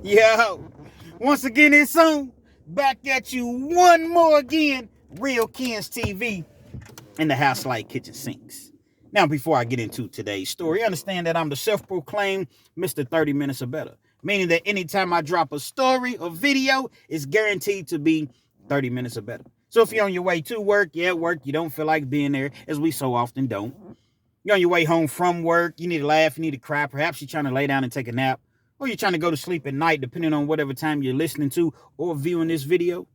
Yo, once again, it's on. Back at you one more again. Real Kens TV in the house like kitchen sinks. Now, before I get into today's story, understand that I'm the self-proclaimed Mr. 30 Minutes or Better, meaning that anytime I drop a story or video, it's guaranteed to be 30 minutes or better. So if you're on your way to work, at work, you don't feel like being there, as we so often don't. You're on your way home from work, you need to laugh, you need to cry, perhaps you're trying to lay down and take a nap, or you're trying to go to sleep at night, depending on whatever time you're listening to or viewing this video,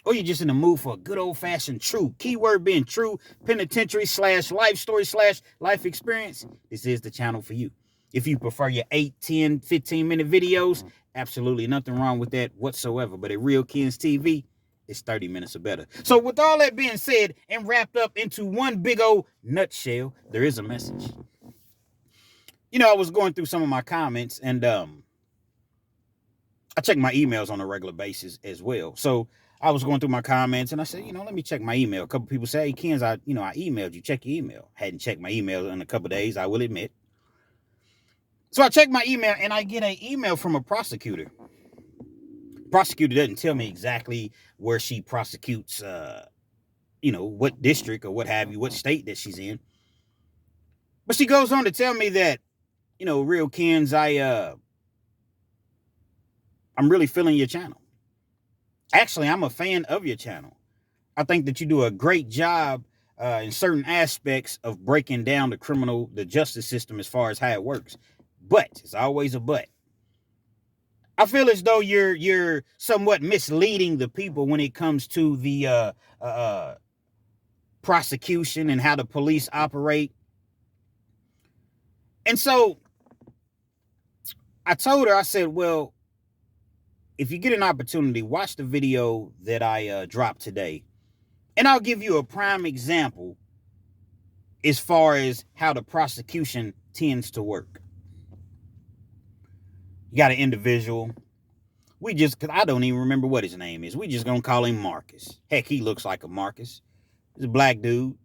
or you're just in the mood for a good old-fashioned true, keyword being true, penitentiary / life story / life experience, this is the channel for you. If you prefer your 8, 10, 15-minute videos, absolutely nothing wrong with that whatsoever. But at Real Kens TV, it's 30 minutes or better. So with all that being said and wrapped up into one big old nutshell, there is a message. You know, I was going through some of my comments, and I check my emails on a regular basis as well. So I was going through my comments, and I said, let me check my email. A couple people say, hey, Kens, I emailed you. Check your email. Hadn't checked my email in a couple of days, I will admit. So I checked my email, and I get an email from a prosecutor. Prosecutor doesn't tell me exactly where she prosecutes, what district or what have you, what state that she's in. But she goes on to tell me that, Real Kens, I'm really feeling your channel. Actually, I'm a fan of your channel. I think that you do a great job in certain aspects of breaking down the justice system as far as how it works. But, it's always a but. I feel as though you're somewhat misleading the people when it comes to the prosecution and how the police operate. And so I told her, I said, well, if you get an opportunity, watch the video that I dropped today. And I'll give you a prime example as far as how the prosecution tends to work. You got an individual. Because I don't even remember what his name is. We just gonna call him Marcus. Heck, he looks like a Marcus. He's a black dude.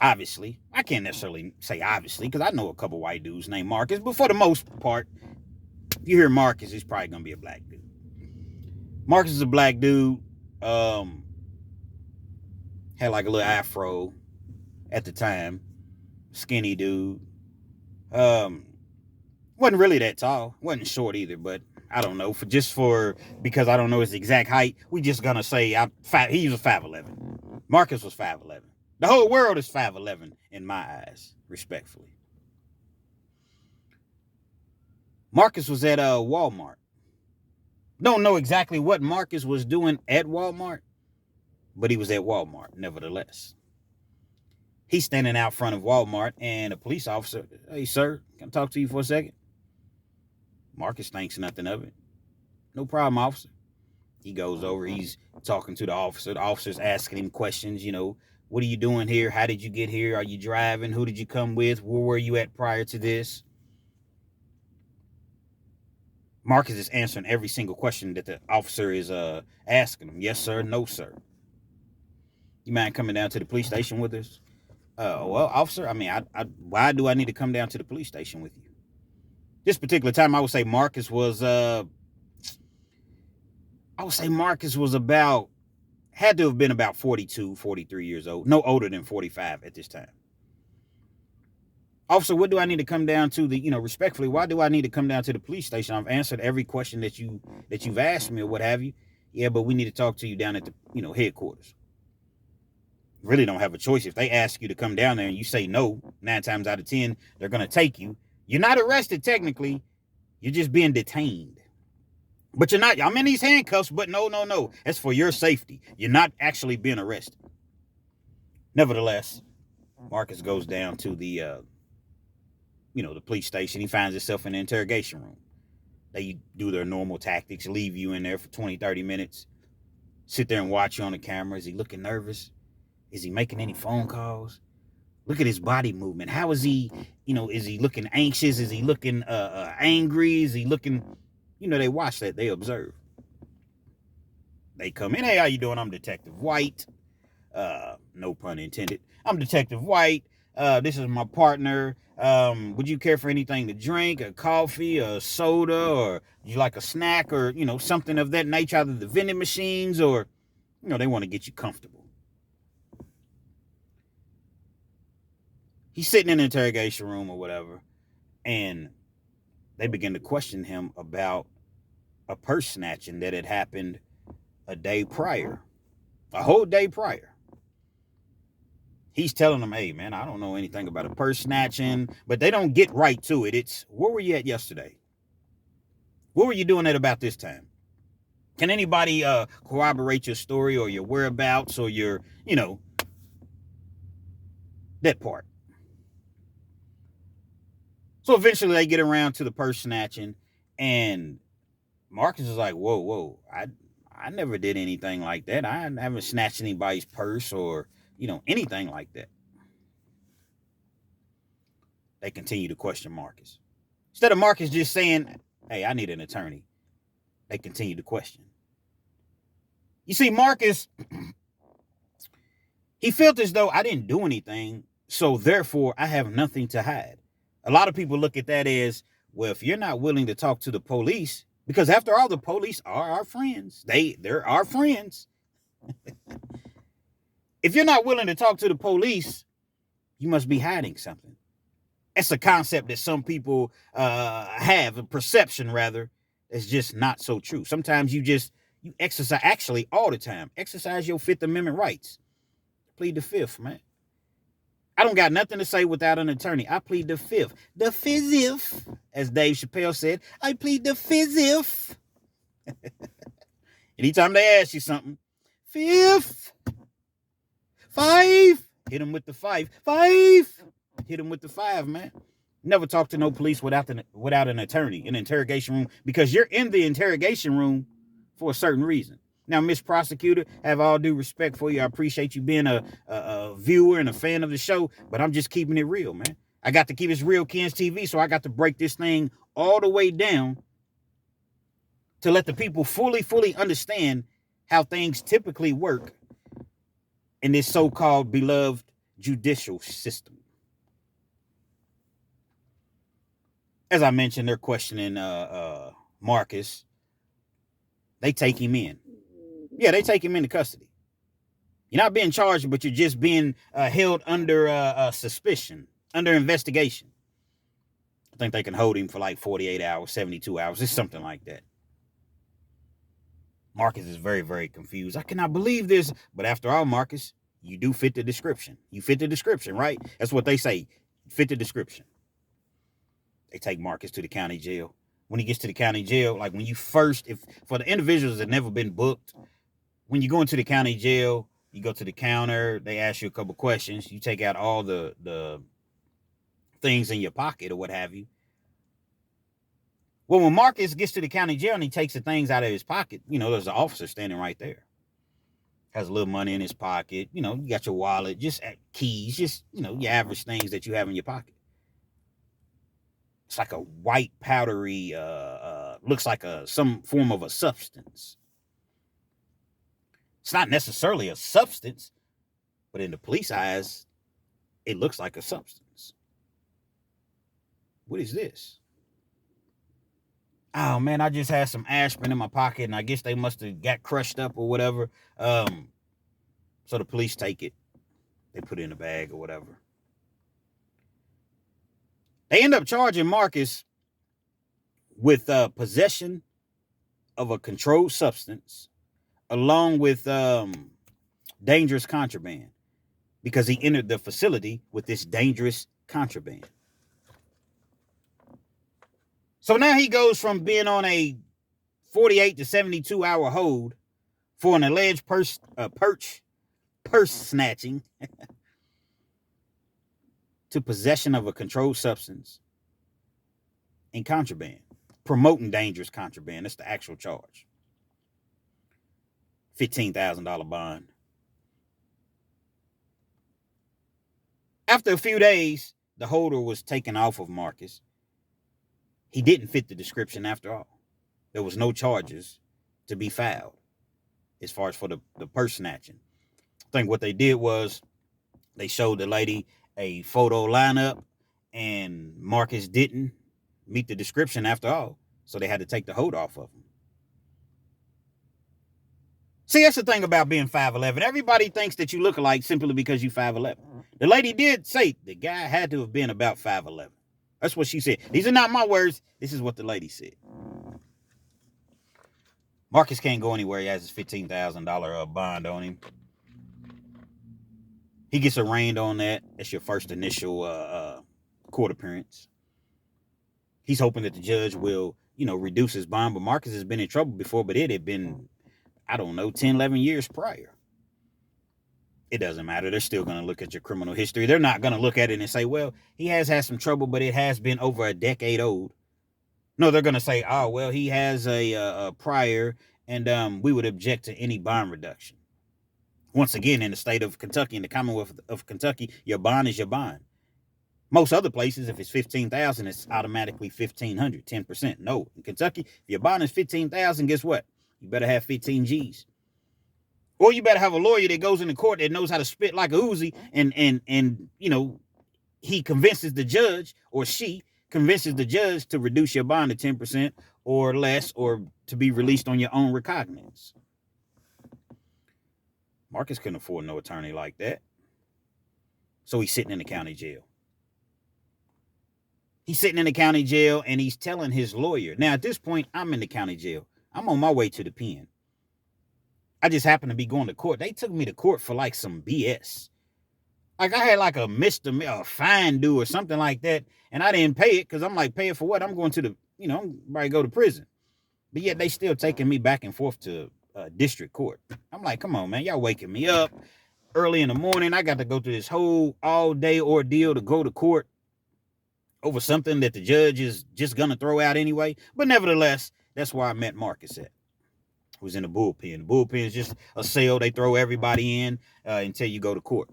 Obviously. I can't necessarily say obviously, because I know a couple white dudes named Marcus, but for the most part, if you hear Marcus, he's probably gonna be a black dude. Marcus is a black dude. Had like a little afro at the time. Skinny dude. Wasn't really that tall. Wasn't short either, but I don't know. Because I don't know his exact height, we just gonna say he was 5'11". Marcus was 5'11". The whole world is 5'11" in my eyes, respectfully. Marcus was at Walmart. Don't know exactly what Marcus was doing at Walmart, but he was at Walmart nevertheless. He's standing out front of Walmart, and a police officer, hey, sir, can I talk to you for a second? Marcus thinks nothing of it. No problem, officer. He goes over, he's talking to the officer. The officer's asking him questions, what are you doing here? How did you get here? Are you driving? Who did you come with? Where were you at prior to this? Marcus is answering every single question that the officer is asking him. Yes, sir. No, sir. You mind coming down to the police station with us? Well, officer, why do I need to come down to the police station with you? This particular time, I would say Marcus was had to have been about 42, 43 years old. No older than 45 at this time. Officer, what do I need to come down to respectfully, why do I need to come down to the police station? I've answered every question that you've asked me or what have you. Yeah, but we need to talk to you down at the, headquarters. Really don't have a choice. If they ask you to come down there and you say no, 9 times out of 10, they're going to take you. You're not arrested technically. You're just being detained. But you're not. I'm in these handcuffs, but no. That's for your safety. You're not actually being arrested. Nevertheless, Marcus goes down to the police station. He finds himself in the interrogation room. They do their normal tactics, leave you in there for 20, 30 minutes, sit there and watch you on the camera. Is he looking nervous? Is he making any phone calls? Look at his body movement. How is he, is he looking anxious? Is he looking angry? Is he looking, they watch that, they observe. They come in, hey, how you doing? I'm Detective White. No pun intended. I'm Detective White. This is my partner. Would you care for anything to drink, a coffee, a soda, or you like a snack, or something of that nature, either the vending machines, or they want to get you comfortable. He's sitting in the interrogation room or whatever, and they begin to question him about a purse snatching that had happened a day prior, a whole day prior. He's telling them, hey, man, I don't know anything about a purse snatching, but they don't get right to it. It's, where were you at yesterday? What were you doing at about this time? Can anybody corroborate your story or your whereabouts or your, that part? So eventually they get around to the purse snatching, and Marcus is like, whoa, I never did anything like that. I haven't snatched anybody's purse or, anything like that. They continue to question Marcus. Instead of Marcus just saying, hey, I need an attorney, they continue to question. You see, Marcus, he felt as though I didn't do anything, so therefore I have nothing to hide. A lot of people look at that as, well, if you're not willing to talk to the police, because after all, the police are our friends. They're our friends. If you're not willing to talk to the police, you must be hiding something. It's a concept that some people have, a perception rather, that's just not so true. Sometimes you exercise, actually all the time, exercise your Fifth Amendment rights. Plead the Fifth, man. I don't got nothing to say without an attorney. I plead the Fifth. The Fifth, as Dave Chappelle said, I plead the Fifth. Anytime they ask you something, Fifth, 5, hit them with the 5. 5, hit them with the 5, man. Never talk to no police without an attorney in an interrogation room, because you're in the interrogation room for a certain reason. Now, Miss Prosecutor, have all due respect for you. I appreciate you being a viewer and a fan of the show, but I'm just keeping it real, man. I got to keep it real, Ken's TV, so I got to break this thing all the way down to let the people fully understand how things typically work in this so-called beloved judicial system. As I mentioned, they're questioning Marcus. They take him in. Yeah, they take him into custody. You're not being charged, but you're just being held under suspicion, under investigation. I think they can hold him for like 48 hours, 72 hours. It's something like that. Marcus is very, very confused. I cannot believe this. But after all, Marcus, you do fit the description. You fit the description, right? That's what they say. Fit the description. They take Marcus to the county jail. When he gets to the county jail, like when you first, if for the individuals that never been booked, when you go into the county jail, you go to the counter, they ask you a couple questions, you take out all the things in your pocket or what have you. Well, when Marcus gets to the county jail and he takes the things out of his pocket, there's an officer standing right there. Has a little money in his pocket, you got your wallet, just keys, just, your average things that you have in your pocket. It's like a white powdery, looks like some form of a substance. It's not necessarily a substance, but in the police eyes, it looks like a substance. What is this? Oh, man, I just had some aspirin in my pocket, and I guess they must have got crushed up or whatever. So the police take it. They put it in a bag or whatever. They end up charging Marcus with possession of a controlled substance, along with dangerous contraband, because he entered the facility with this dangerous contraband. So now he goes from being on a 48 to 72 hour hold for an alleged purse snatching to possession of a controlled substance and contraband, promoting dangerous contraband. That's the actual charge. $15,000 bond. After a few days, the holder was taken off of Marcus. He didn't fit the description after all. There was no charges to be filed as far as for the purse snatching. I think what they did was they showed the lady a photo lineup, and Marcus didn't meet the description after all, so they had to take the hold off of him. See, that's the thing about being 5'11". Everybody thinks that you look alike simply because you 5'11". The lady did say the guy had to have been about 5'11". That's what she said. These are not my words. This is what the lady said. Marcus can't go anywhere. He has his $15,000 bond on him. He gets arraigned on that. That's your first initial court appearance. He's hoping that the judge will, reduce his bond. But Marcus has been in trouble before, but it had been, 10, 11 years prior. It doesn't matter. They're still going to look at your criminal history. They're not going to look at it and say, well, he has had some trouble, but it has been over a decade old. No, they're going to say, oh, well, he has a prior, and we would object to any bond reduction. Once again, in the state of Kentucky, in the Commonwealth of Kentucky, your bond is your bond. Most other places, if it's $15,000, it's automatically $1,500, 10%. No, in Kentucky, if your bond is $15,000, guess what? You better have 15 G's. Or you better have a lawyer that goes into court that knows how to spit like a Uzi, and he convinces the judge, or she convinces the judge to reduce your bond to 10% or less, or to be released on your own recognizance. Marcus couldn't afford no attorney like that. So he's sitting in the county jail. He's sitting in the county jail, and he's telling his lawyer. Now, at this point, I'm in the county jail. I'm on my way to the pen. I just happened to be going to court. They took me to court for like some BS. Like I had like a misdemeanor, a fine due or something like that, and I didn't pay it because I'm like, pay it for what? I'm going to the, I'm ready to go to prison. But yet they still taking me back and forth to district court. I'm like, come on, man, y'all waking me up early in the morning. I got to go through this whole all-day ordeal to go to court over something that the judge is just going to throw out anyway. But nevertheless, that's where I met Marcus at. He was in the bullpen. The bullpen is just a cell they throw everybody in until you go to court.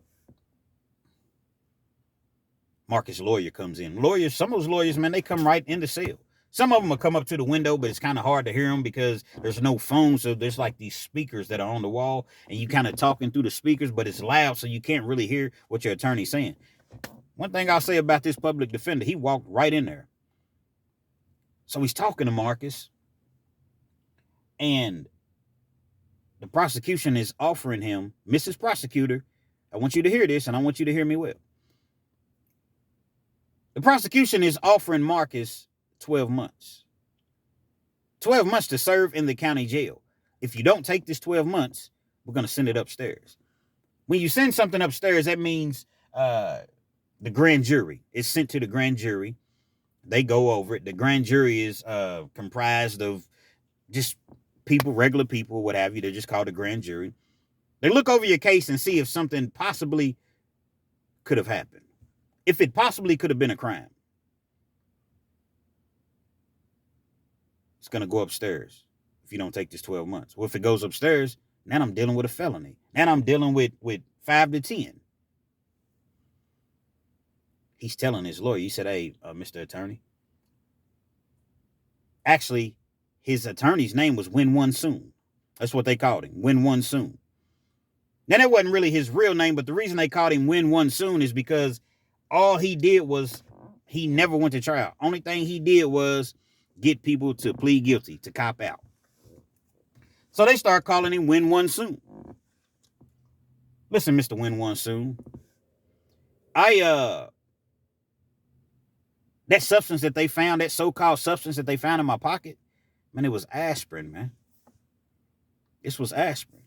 Marcus' lawyer comes in. Some of those lawyers, man, they come right in the cell. Some of them will come up to the window, but it's kind of hard to hear them because there's no phone. So there's like these speakers that are on the wall, and you kind of talking through the speakers, but it's loud, so you can't really hear what your attorney's saying. One thing I'll say about this public defender, he walked right in there. So he's talking to Marcus, and the prosecution is offering him, Mrs. Prosecutor, I want you to hear this, and I want you to hear me well. The prosecution is offering Marcus 12 months. 12 months to serve in the county jail. If you don't take this 12 months, we're going to send it upstairs. When you send something upstairs, that means the grand jury is sent to the grand jury. They go over it. The grand jury is comprised of just people, regular people, what have you. They're just called a grand jury. They look over your case and see if something possibly could have happened. If it possibly could have been a crime. It's going to go upstairs if you don't take this 12 months. Well, if it goes upstairs, now I'm dealing with a felony. Now I'm dealing with 5 to 10. He's telling his lawyer, he said, hey, Mr. Attorney. Actually, his attorney's name was Win One Soon. That's what they called him, Win One Soon. Now, that wasn't really his real name, but the reason they called him Win One Soon is because all he did was he never went to trial. Only thing he did was get people to plead guilty, to cop out. So they start calling him Win One Soon. Listen, Mr. Win One Soon. That substance that they found, that so-called substance that they found in my pocket, man, it was aspirin, man. This was aspirin.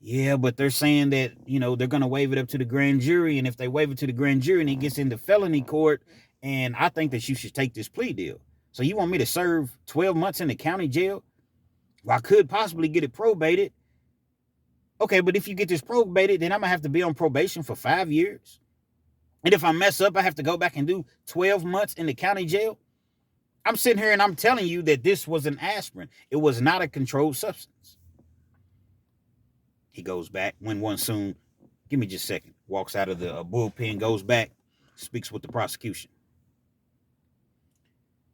Yeah, but they're saying that, they're going to waive it up to the grand jury. And if they waive it to the grand jury and it gets into felony court, and I think that you should take this plea deal. So you want me to serve 12 months in the county jail? Well, I could possibly get it probated. Okay, but if you get this probated, then I'm going to have to be on probation for 5 years. And if I mess up, I have to go back and do 12 months in the county jail. I'm sitting here and I'm telling you that this was an aspirin. It was not a controlled substance. He goes back, Win One Soon. Give me just a second. Walks out of the bullpen, goes back, speaks with the prosecution.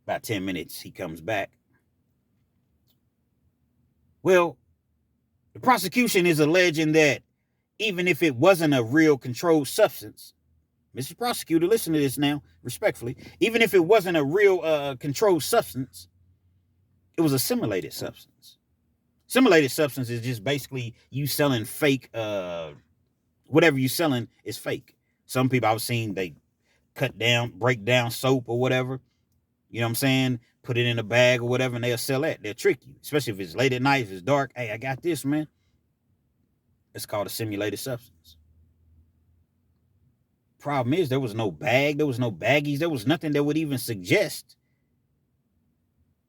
About 10 minutes, he comes back. Well, the prosecution is alleging that even if it wasn't a real controlled substance, Mr. Prosecutor, listen to this now, respectfully. Even if it wasn't a real controlled substance, it was a simulated substance. Simulated substance is just basically you selling fake, whatever you're selling is fake. Some people I've seen, they break down soap or whatever. You know what I'm saying? Put it in a bag or whatever, and they'll sell that. They'll trick you, especially if it's late at night, if it's dark. Hey, I got this, man. It's called a simulated substance. Problem is, there was no bag, there was no baggies, there was nothing that would even suggest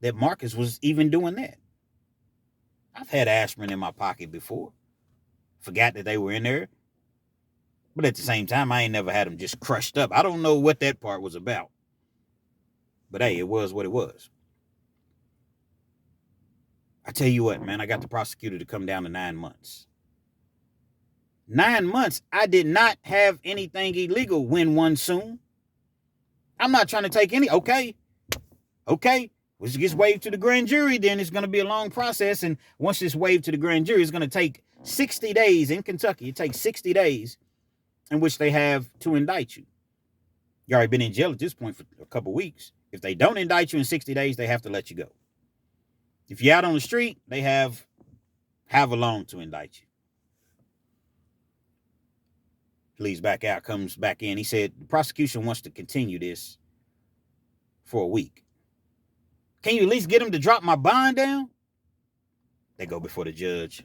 that Marcus was even doing that. I've had aspirin in my pocket before. Forgot that they were in there. But at the same time, I ain't never had them just crushed up. I don't know what that part was about. But hey, it was what it was. I tell you what, man, I got the prosecutor to come down to 9 months. 9 months, I did not have anything illegal when one soon. I'm not trying to take any. Okay. Once it gets waived to the grand jury, then it's going to be a long process. And once it's waived to the grand jury, it's going to take 60 days in Kentucky. It takes 60 days in which they have to indict you. You already been in jail at this point for a couple weeks. If they don't indict you in 60 days, they have to let you go. If you're out on the street, they have however long to indict you. Leaves back out, comes back in. He said, the prosecution wants to continue this for a week. Can you at least get him to drop my bond down? They go before the judge.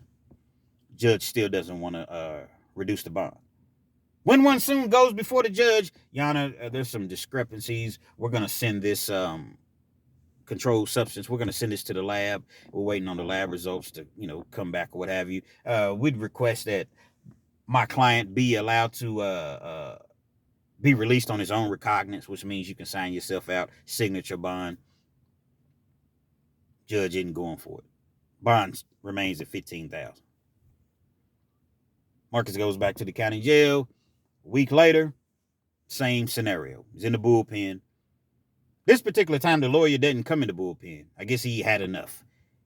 Judge still doesn't want to reduce the bond. When one soon goes before the judge, Your Honor, there's some discrepancies. We're going to send this controlled substance. We're going to send this to the lab. We're waiting on the lab results to, come back or what have you. We'd request that my client be allowed to be released on his own recognizance, which means you can sign yourself out, signature bond. Judge isn't going for it. Bond remains at $15,000. Marcus goes back to the county jail. A week later, same scenario. He's in the bullpen. This particular time, the lawyer didn't come in the bullpen. I guess he had enough.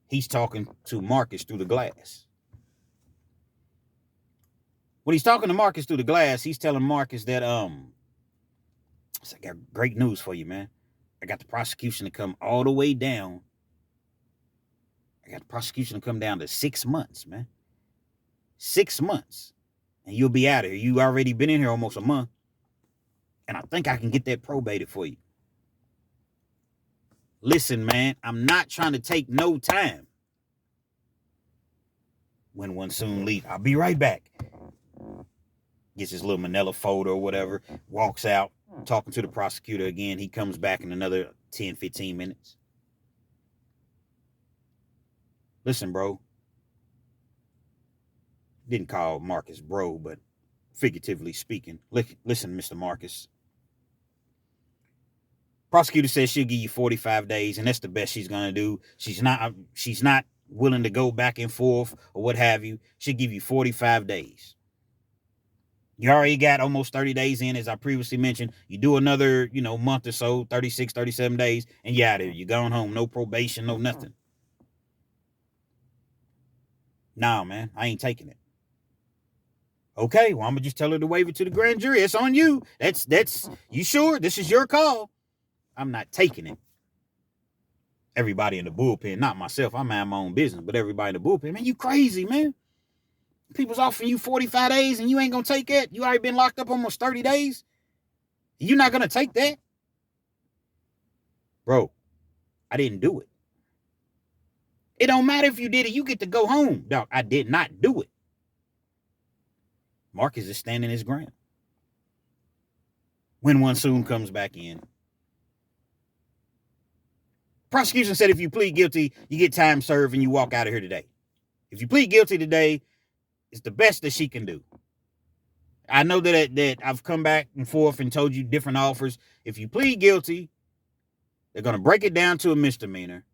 He's talking to Marcus through the glass. When he's talking to Marcus through the glass, he's telling Marcus that, I got great news for you, man. I got the prosecution to come all the way down. I got the prosecution to come down to 6 months, man. 6 months. And you'll be out of here. You already been in here almost a month. And I think I can get that probated for you. Listen, man, I'm not trying to take no time. When one soon leaves, I'll be right back. Gets his little manila folder or whatever, walks out, talking to the prosecutor again. He comes back in another 10, 15 minutes. Listen, bro. Didn't call Marcus bro, but figuratively speaking. Listen, Mr. Marcus. Prosecutor says she'll give you 45 days, and that's the best she's going to do. She's not willing to go back and forth or what have you. She'll give you 45 days. You already got almost 30 days in, as I previously mentioned. You do another, month or so, 36, 37 days, and you're out of here. You're going home. No probation, no nothing. Nah, man, I ain't taking it. Okay, well, I'm going to just tell her to waive it to the grand jury. It's on you. That's you sure? This is your call. I'm not taking it. Everybody in the bullpen, not myself, I mind my own business, but everybody in the bullpen, man, you crazy, man. People's offering you 45 days and you ain't going to take that? You already been locked up almost 30 days? You're not going to take that? Bro, I didn't do it. It don't matter if you did it. You get to go home. Dog, I did not do it. Marcus is standing his ground. When one soon comes back in. Prosecution said if you plead guilty, you get time served and you walk out of here today. If you plead guilty today, it's the best that she can do. I know that I've come back and forth and told you different offers. If you plead guilty, they're going to break it down to a misdemeanor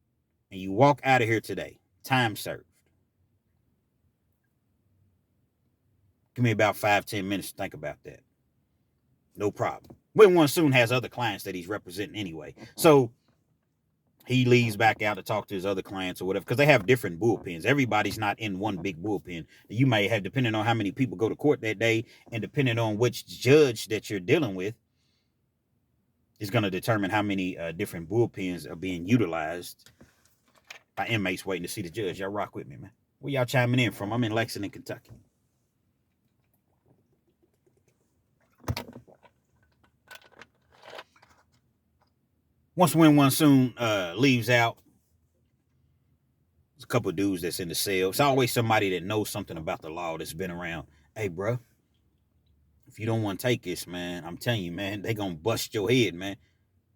and you walk out of here today. Time served. Give me about 5-10 minutes to think about that. No problem. When one soon has other clients that he's representing anyway. So He leaves back out to talk to his other clients or whatever, because they have different bullpens. Everybody's not in one big bullpen. You may have, depending on how many people go to court that day and depending on which judge that you're dealing with, is going to determine how many different bullpens are being utilized by inmates waiting to see the judge. Y'all rock with me, man. Where y'all chiming in from? I'm in Lexington, Kentucky. Once Win One Soon leaves out, there's a couple of dudes that's in the cell. It's always somebody that knows something about the law that's been around. Hey, bro, if you don't want to take this, man, I'm telling you, man, they gonna bust your head, man.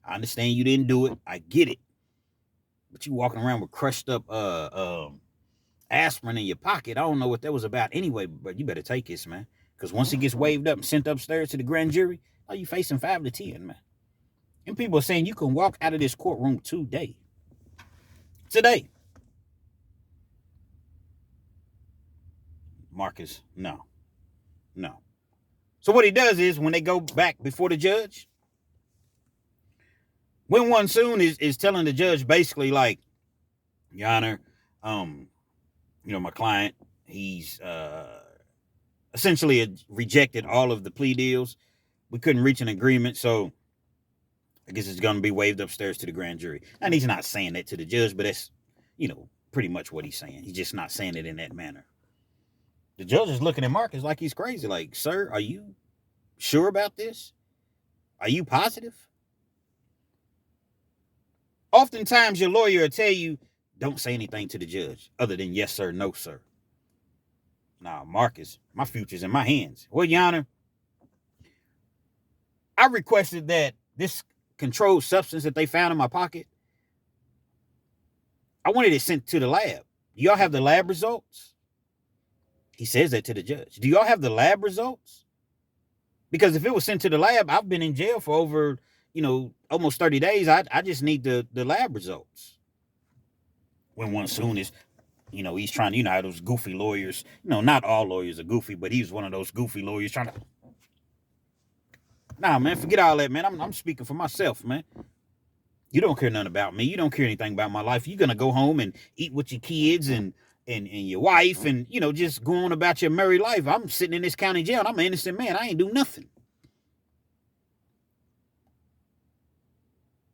I understand you didn't do it. I get it. But you walking around with crushed up aspirin in your pocket. I don't know what that was about anyway, but you better take this, man. Because once it gets waved up and sent upstairs to the grand jury, oh, you facing 5 to 10, man. And people are saying you can walk out of this courtroom today. Marcus, no. So what he does is when they go back before the judge, Win One Soon is telling the judge basically like, Your Honor, my client, he's essentially rejected all of the plea deals. We couldn't reach an agreement, so I guess it's going to be waved upstairs to the grand jury. And he's not saying that to the judge, but that's, pretty much what he's saying. He's just not saying it in that manner. The judge is looking at Marcus like he's crazy. Like, sir, are you sure about this? Are you positive? Oftentimes, your lawyer will tell you, don't say anything to the judge other than yes, sir, no, sir. Nah, Marcus, my future's in my hands. Well, Your Honor, I requested that this controlled substance that they found in my pocket, I wanted it sent to the lab. Do y'all have the lab results? He says that to the judge. Do y'all have the lab results? Because if it was sent to the lab, I've been in jail for over, almost 30 days. I just need the lab results. Win One Soon is, he's trying to, how those goofy lawyers, not all lawyers are goofy, but he's one of those goofy lawyers trying to. Nah, man, forget all that, man. I'm speaking for myself, man. You don't care nothing about me. You don't care anything about my life. You're going to go home and eat with your kids and your wife and, just go on about your married life. I'm sitting in this county jail and I'm an innocent man. I ain't do nothing.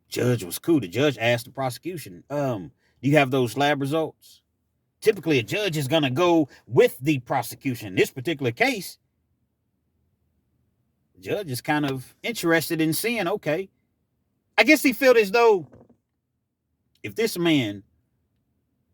Judge was cool. The judge asked the prosecution, do you have those lab results? Typically, a judge is going to go with the prosecution. In this particular case, the judge is kind of interested in seeing, okay, I guess he felt as though if this man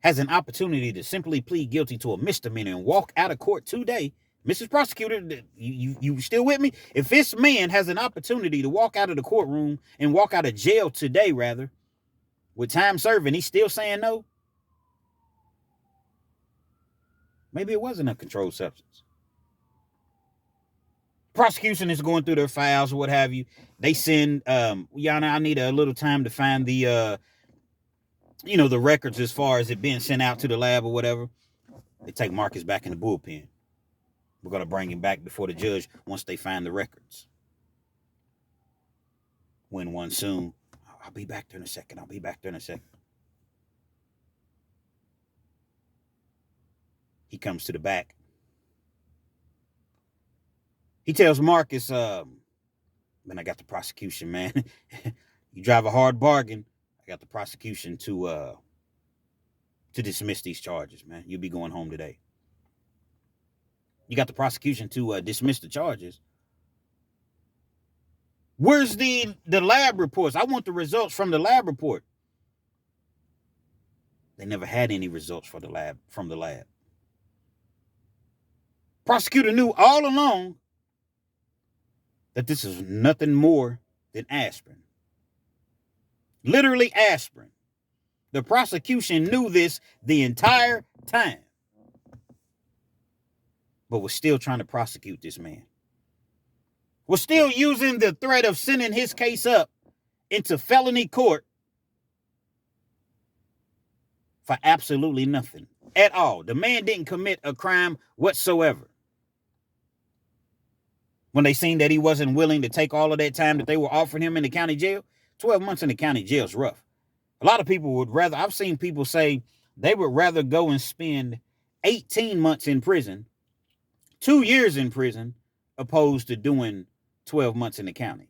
has an opportunity to simply plead guilty to a misdemeanor and walk out of court today, Mrs. Prosecutor, you still with me? If this man has an opportunity to walk out of the courtroom and walk out of jail today, rather, with time served, and he's still saying no, maybe it wasn't a controlled substance. Prosecution is going through their files or what have you. They send, Your Honor, I need a little time to find the, the records as far as it being sent out to the lab or whatever. They take Marcus back in the bullpen. We're going to bring him back before the judge once they find the records. Win One Soon. I'll be back there in a second. He comes to the back. He tells Marcus, man, I got the prosecution, man. You drive a hard bargain. I got the prosecution to dismiss these charges, man. You'll be going home today. You got the prosecution to dismiss the charges. Where's the lab reports? I want the results from the lab report. They never had any results from the lab. Prosecutor knew all along that this is nothing more than aspirin. Literally aspirin. The prosecution knew this the entire time, but was still trying to prosecute this man. Was still using the threat of sending his case up into felony court for absolutely nothing at all. The man didn't commit a crime whatsoever. When they seen that he wasn't willing to take all of that time that they were offering him in the county jail, 12 months in the county jail is rough. A lot of people would rather, I've seen people say they would rather go and spend 18 months in prison, 2 years in prison, opposed to doing 12 months in the county.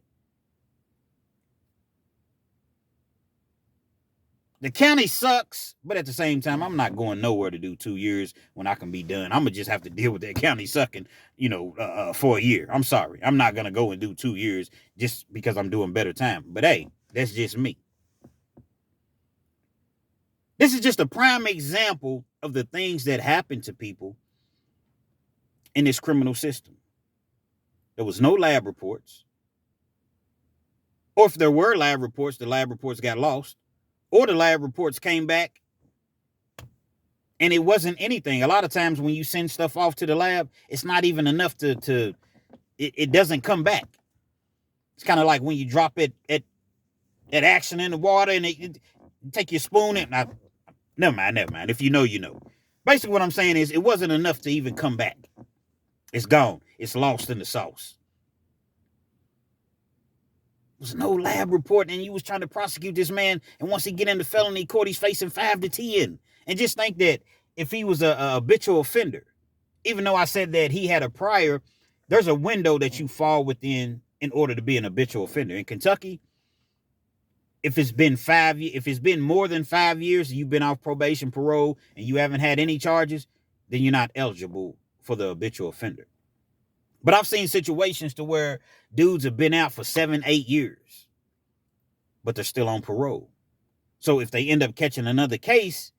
The county sucks, but at the same time, I'm not going nowhere to do 2 years when I can be done. I'm gonna just have to deal with that county sucking, for a year. I'm sorry, I'm not gonna go and do 2 years just because I'm doing better time. But hey, that's just me. This is just a prime example of the things that happen to people in this criminal system. There was no lab reports, or if there were lab reports, the lab reports got lost, or the lab reports came back and it wasn't anything. A lot of times when you send stuff off to the lab, it's not even enough it doesn't come back. It's kind of like when you drop it at action in the water and it take your spoon and never mind. If you know, you know. Basically what I'm saying is it wasn't enough to even come back. It's gone. It's lost in the sauce. There was no lab report, and you was trying to prosecute this man, and once he get into felony court, he's facing 5 to 10. And just think that if he was a habitual offender, even though I said that he had a prior, there's a window that you fall within in order to be an habitual offender. In Kentucky, if it's been more than 5 years, you've been off probation, parole, and you haven't had any charges, then you're not eligible for the habitual offender. But I've seen situations to where dudes have been out for 7, 8 years, but they're still on parole. So if they end up catching another case,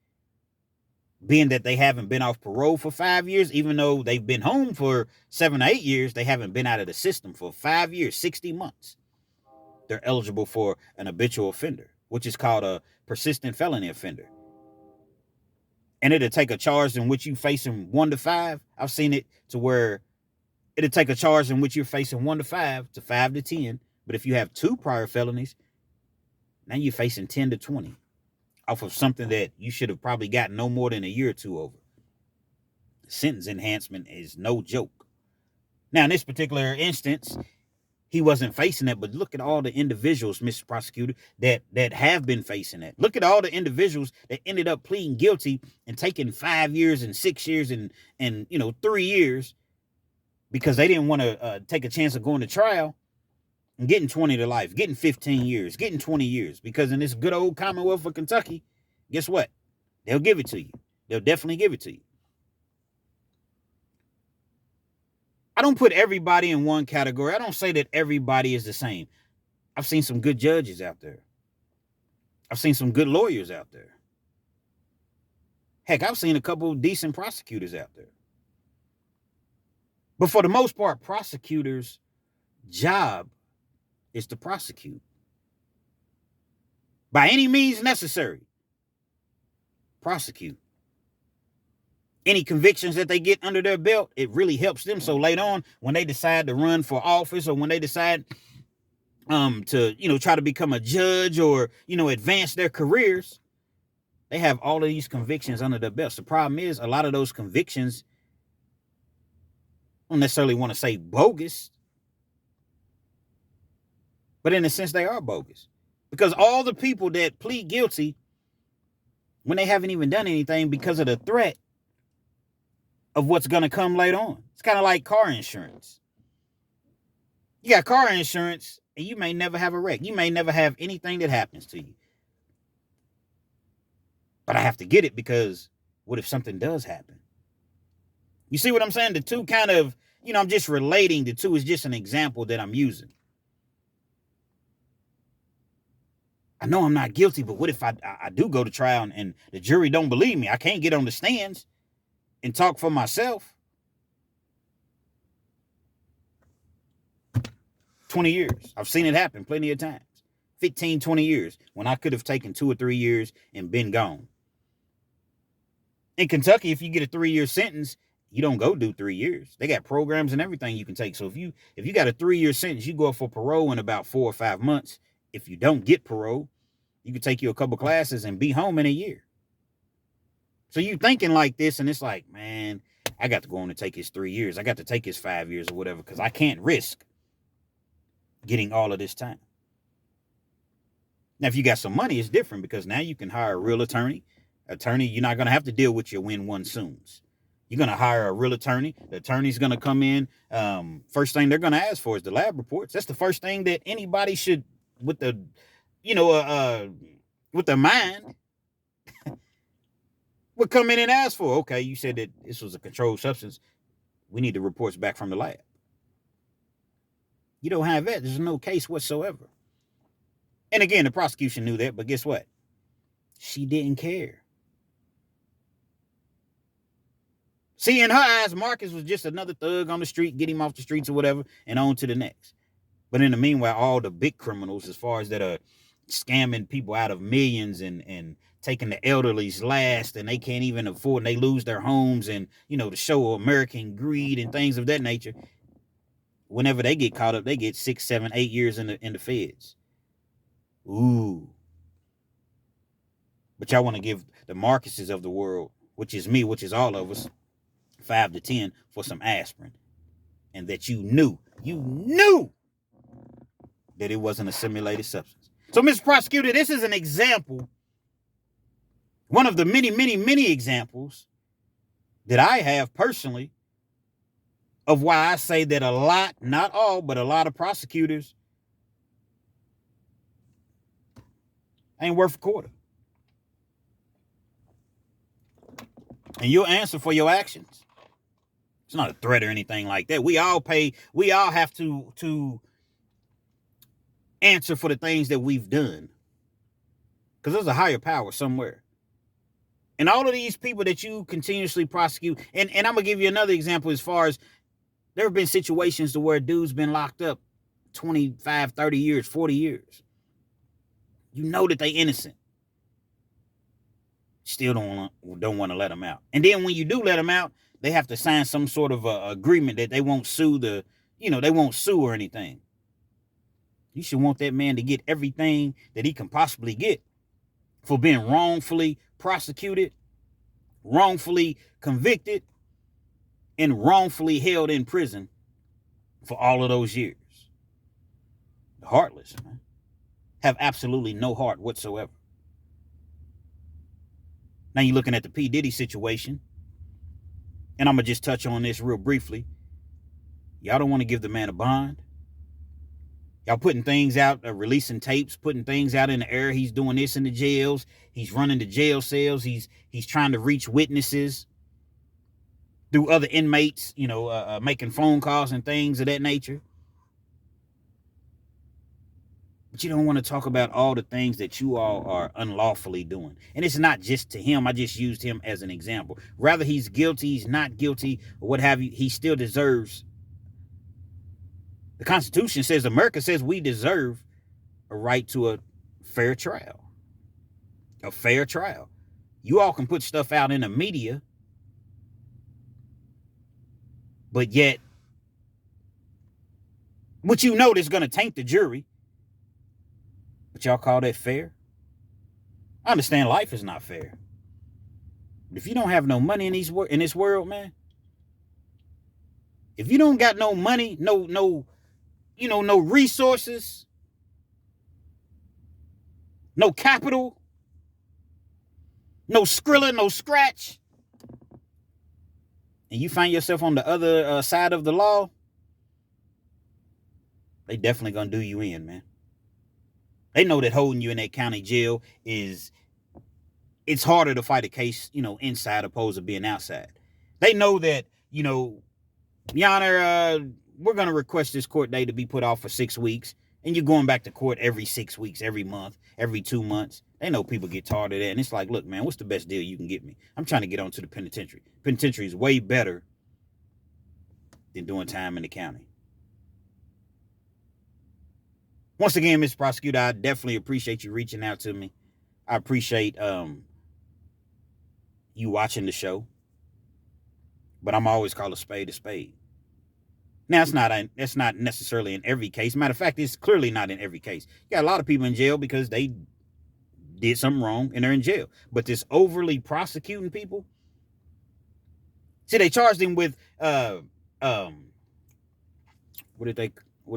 being that they haven't been off parole for 5 years, even though they've been home for 7 or 8 years, they haven't been out of the system for 5 years, 60 months. They're eligible for an habitual offender, which is called a persistent felony offender. And it'll take a charge in which you're facing 1 to 5. I've seen it to where it'll take a charge in which you're facing 1 to 5 to 5 to 10. But if you have 2 prior felonies, now you're facing 10 to 20 off of something that you should have probably gotten no more than a year or 2 over. Sentence enhancement is no joke. Now, in this particular instance, he wasn't facing that, but look at all the individuals, Mr. Prosecutor, that have been facing that. Look at all the individuals that ended up pleading guilty and taking 5 years and 6 years and 3 years because they didn't want to take a chance of going to trial and getting 20 to life, getting 15 years, getting 20 years. Because in this good old Commonwealth of Kentucky, guess what? They'll give it to you. They'll definitely give it to you. I don't put everybody in one category. I don't say that everybody is the same. I've seen some good judges out there. I've seen some good lawyers out there. Heck, I've seen a couple of decent prosecutors out there. But for the most part, prosecutors' job is to prosecute. By any means necessary, prosecute. Any convictions that they get under their belt, it really helps them. So later on, when they decide to run for office or when they decide to try to become a judge or advance their careers, they have all of these convictions under their belts. The problem is a lot of those convictions, I don't necessarily want to say bogus, but in a sense they are bogus. Because all the people that plead guilty when they haven't even done anything because of the threat of what's going to come later on. It's kind of like car insurance. You got car insurance and you may never have a wreck. You may never have anything that happens to you. But I have to get it because what if something does happen? You see what I'm saying? The two kind of, I'm just relating the two is just an example that I'm using. I know I'm not guilty, but what if I do go to trial and the jury don't believe me? I can't get on the stands and talk for myself. 20 years. I've seen it happen plenty of times. 15, 20 years when I could have taken 2 or 3 years and been gone. In Kentucky, if you get a 3-year sentence, you don't go do 3 years. They got programs and everything you can take. So if you got a 3-year sentence, you go up for parole in about 4 or 5 months. If you don't get parole, you can take you a couple classes and be home in a year. So you thinking like this, and it's like, man, I got to go on and take his 3 years. I got to take his 5 years or whatever, because I can't risk getting all of this time. Now, if you got some money, it's different because now you can hire a real attorney. You're not going to have to deal with your win-one soons. You're going to hire a real attorney. The attorney's going to come in. First thing they're going to ask for is the lab reports. That's the first thing that anybody should, with the, with their mind, would come in and ask for. Okay, you said that this was a controlled substance. We need the reports back from the lab. You don't have that. There's no case whatsoever. And again, the prosecution knew that, but guess what? She didn't care. See, in her eyes, Marcus was just another thug on the street, get him off the streets or whatever, and on to the next. But in the meanwhile, all the big criminals, as far as that are scamming people out of millions and taking the elderly's last, and they can't even afford, and they lose their homes, and, to show American greed and things of that nature, whenever they get caught up, they get 6, 7, 8 years in the feds. Ooh. But y'all want to give the Marcuses of the world, which is me, which is all of us, 5 to 10 for some aspirin. And that you knew that it wasn't a simulated substance. So, Mr. Prosecutor, this is an example, one of the many, many, many examples that I have personally of why I say that a lot, not all, but a lot of prosecutors ain't worth a quarter. And you'll answer for your actions. It's not a threat or anything like that. We all have to answer for the things that we've done. Because there's a higher power somewhere. And all of these people that you continuously prosecute, and I'm going to give you another example as far as there have been situations to where dudes been locked up 25, 30 years, 40 years. You know that they innocent. Still don't want to let them out. And then when you do let them out, they have to sign some sort of agreement that they won't sue they won't sue or anything. You should want that man to get everything that he can possibly get for being wrongfully prosecuted, wrongfully convicted, and wrongfully held in prison for all of those years. The heartless, man, have absolutely no heart whatsoever. Now you're looking at the P. Diddy situation, and I'm going to just touch on this real briefly. Y'all don't want to give the man a bond. Y'all putting things out, releasing tapes, putting things out in the air. He's doing this in the jails. He's running the jail cells. He's trying to reach witnesses through other inmates, making phone calls and things of that nature. But you don't want to talk about all the things that you all are unlawfully doing. And it's not just to him. I just used him as an example. Rather he's guilty, he's not guilty, or what have you, he still deserves. The Constitution says, America says we deserve a right to a fair trial. A fair trial. You all can put stuff out in the media, but yet, what that's going to taint the jury. But y'all call that fair? I understand life is not fair. But if you don't have no money in this world, man, if you don't got no money, no resources, no capital, no Skrilla, no scratch, and you find yourself on the other side of the law, they definitely gonna do you in, man. They know that holding you in that county jail it's harder to fight a case, inside opposed to being outside. They know that, Your Honor, we're going to request this court date to be put off for 6 weeks, and you're going back to court every 6 weeks, every month, every 2 months. They know people get tired of that, and it's like, look, man, what's the best deal you can get me? I'm trying to get onto the penitentiary. Penitentiary is way better than doing time in the county. Once again, Mr. Prosecutor, I definitely appreciate you reaching out to me. I appreciate you watching the show. But I'm always call a spade a spade. Now, that's not necessarily in every case. Matter of fact, it's clearly not in every case. You got a lot of people in jail because they did something wrong and they're in jail. But this overly prosecuting people, see, they charged him with what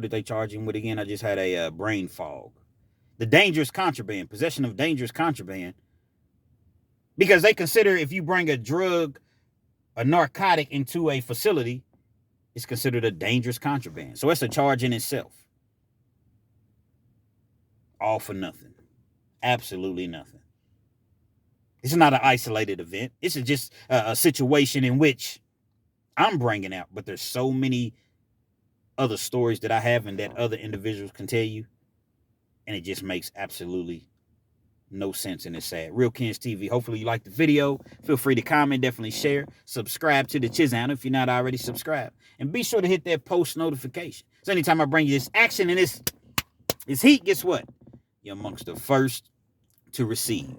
did they charge him with again? I just had a brain fog. The dangerous contraband, possession of dangerous contraband, because they consider if you bring a drug, a narcotic into a facility, it's considered a dangerous contraband. So it's a charge in itself. All for nothing. Absolutely nothing. It's not an isolated event. It's just a situation in which I'm bringing out, but there's so many other stories that I have and that other individuals can tell you, and it just makes absolutely no sense, and it's sad. Real Kens TV. Hopefully you liked the video. Feel free to comment, definitely share, subscribe to the channel if you're not already subscribed, and be sure to hit that post notification. So anytime I bring you this action and this heat, guess what? You're amongst the first to receive.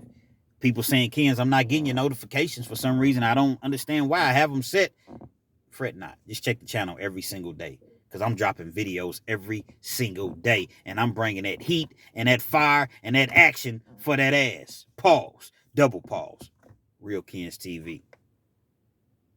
People saying, Kens, I'm not getting your notifications for some reason. I don't understand why. I have them set. Fret not. Just check the channel every single day, because I'm dropping videos every single day, and I'm bringing that heat and that fire and that action for that ass. Pause. Double pause. Real Kens TV.